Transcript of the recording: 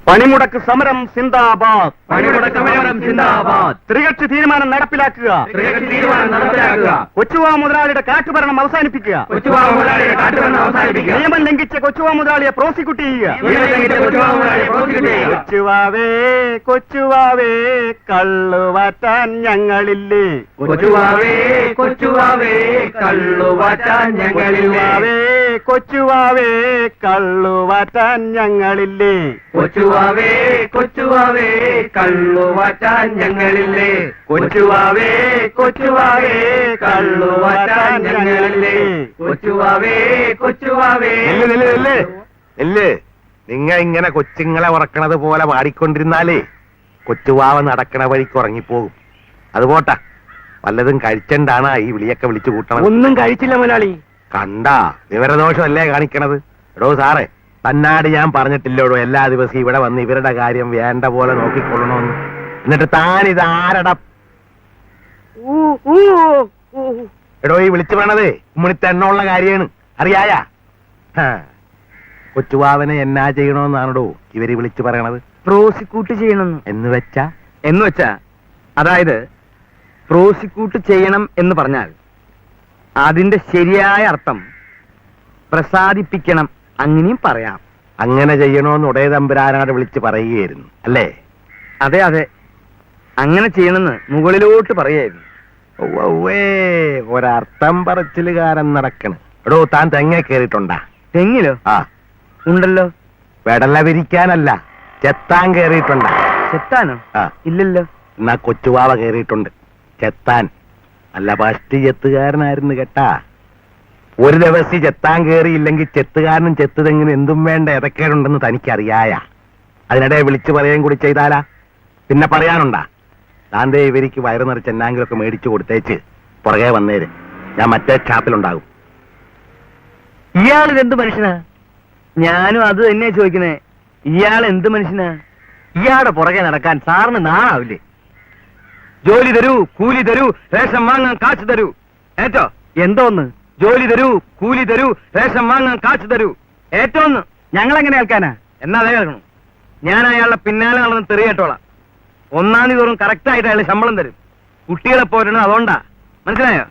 പണിമുടക്ക് സമരം സിന്ദാബാദ്. പണിമുടക്ക് സമരം സിന്ദാബാദ്. ത്രികക്ഷി തീരുമാനം നടപ്പിലാക്കുക. കൊച്ചുവാ മുതലാളിയുടെ കാട്ടുഭരണം അവസാനിപ്പിക്കുക. നിയമം ലംഘിച്ച കൊച്ചുവാ മുതലാളിയെ പ്രോസിക്യൂട്ട് ചെയ്യുക. കൊച്ചുവാവേ കൊച്ചുവാവേ കള്ളുവാറ്റാൻ ഞങ്ങളില്ലേ. കൊച്ചുവാവേ കൊച്ചുവാവേ കള്ളുവാറ്റാൻ ഞങ്ങളില്ലേ. കൊച്ചുവാവേ കള്ളുവാറ്റാൻ ഞങ്ങളില്ലേ. കൊച്ചുവാവേ കൊച്ചുവാവേ കള്ളുവാറ്റാൻ ഞങ്ങളില്ലേ. കൊച്ചുവാവേ കൊച്ചുവാവേ കള്ളുവാറ്റാൻ ഞങ്ങളില്ലേ. കൊച്ചുവാവേ കൊച്ചുവാവേ. ഇല്ലേ നിങ്ങ ഇങ്ങനെ കൊച്ചുങ്ങളെ ഉറക്കണത് പോലെ പാടിക്കൊണ്ടിരുന്നാലേ കൊച്ചുവാവ നടക്കണ വഴിക്ക് ഉറങ്ങിപ്പോകും. അതുപോട്ടാ വല്ലതും കഴിച്ചണ്ടാണ് ഈ വിളിയൊക്കെ വിളിച്ചു കൂട്ടണം. ഒന്നും കഴിച്ചില്ല മുതലാളി. കണ്ടാ വിവരദോഷമല്ലേ കാണിക്കണത്. എടോ സാറേ, തന്നാട് ഞാൻ പറഞ്ഞിട്ടില്ലോടോ എല്ലാ ദിവസവും ഇവിടെ വന്ന് ഇവരുടെ കാര്യം വേണ്ട പോലെ നോക്കിക്കൊള്ളണമെന്ന്. എന്നിട്ട് താനിത് ആരട എടോ ഈ വിളിച്ചു പറയണതേ ഉമ്മണിത്തെണ്ണുള്ള കാര്യമാണ്. അറിയായ കൊച്ചുവാവനെ എന്നാ ചെയ്യണോന്നാണോ ഇവര് വിളിച്ചു പറയണത്? പ്രോസിക്യൂട്ട് ചെയ്യണമെന്ന്. എന്ന് വെച്ചാ അതായത് പ്രോസിക്യൂട്ട് ചെയ്യണം എന്ന് പറഞ്ഞാൽ അതിന്റെ ശരിയായ അർത്ഥം പ്രസാദിപ്പിക്കണം, അങ്ങനെയും പറയാം. അങ്ങനെ ചെയ്യണോന്ന് ഉടയ തമ്പുരാനാട് വിളിച്ച് പറയുകയായിരുന്നു അല്ലേ? അതെ അതെ, അങ്ങനെ ചെയ്യണമെന്ന് മുകളിലോട്ട് പറയായിരുന്നു. ഒരർത്ഥം പറച്ചിലുകാരൻ നടക്കണ്. എടോ താൻ തെങ്ങ കേറിയിട്ടുണ്ടാ? തെങ്ങിലോ? ആ ഉണ്ടല്ലോ. വെടല വിരിക്കാനല്ല, ചെത്താൻ കേറിയിട്ടുണ്ടാ? ചെത്താനോ? ആ ഇല്ലല്ലോ. എന്നാ കൊച്ചുവാവ കേറിയിട്ടുണ്ട് ചെത്താൻ. അല്ല പഷ്ടി ചെത്തുകാരനായിരുന്നു കേട്ടാ. ഒരു ദിവസം ചെത്താൻ കേറിയില്ലെങ്കിൽ ചെത്തുകാരനും ചെത്തുതെങ്ങിനും എന്തും വേണ്ട എതക്കേടുണ്ടെന്ന് തനിക്കറിയായ. അതിനിടെ വിളിച്ചു പറയുകയും കൂടി ചെയ്താലാ പിന്നെ പറയാനുണ്ടാ? താന്തേ ഇവർക്ക് വയറു നിറച്ച് എന്നാങ്കിലൊക്കെ മേടിച്ചു കൊടുത്തേച്ച് പുറകെ വന്നേര്. ഞാൻ മറ്റേ ഷാപ്പിലുണ്ടാകും. ഇയാൾ എന്ത് മനുഷ്യനാ? ഞാനും അത് തന്നെയാ ചോദിക്കണേ. ഇയാൾ എന്ത് മനുഷ്യനാ? ഇയാളുടെ പുറകെ നടക്കാൻ സാറിന് നാണാവില്ലേ? ജോലി തരൂ, കൂലി തരൂ, റേഷൻ വാങ്ങാൻ കാശ് തരൂ. ഏറ്റോ? എന്തോന്ന്? ജോലി തരൂ, കൂലി തരൂ, റേഷൻ വാങ്ങാൻ കാശ് തരൂ. ഏറ്റോന്ന്. ഞങ്ങൾ എങ്ങനെ കേൾക്കാനാ? എന്നാ അതേ കേൾക്കണം. ഞാൻ അയാളുടെ പിന്നാലെ നടന്ന് തെറിയേട്ടോളാം. 1-ാം തീയതി തോറും കറക്റ്റായിട്ട് അയാൾ ശമ്പളം തരും. കുട്ടികളെ പോരണം, അതുകൊണ്ടാ. മനസ്സിലായോ?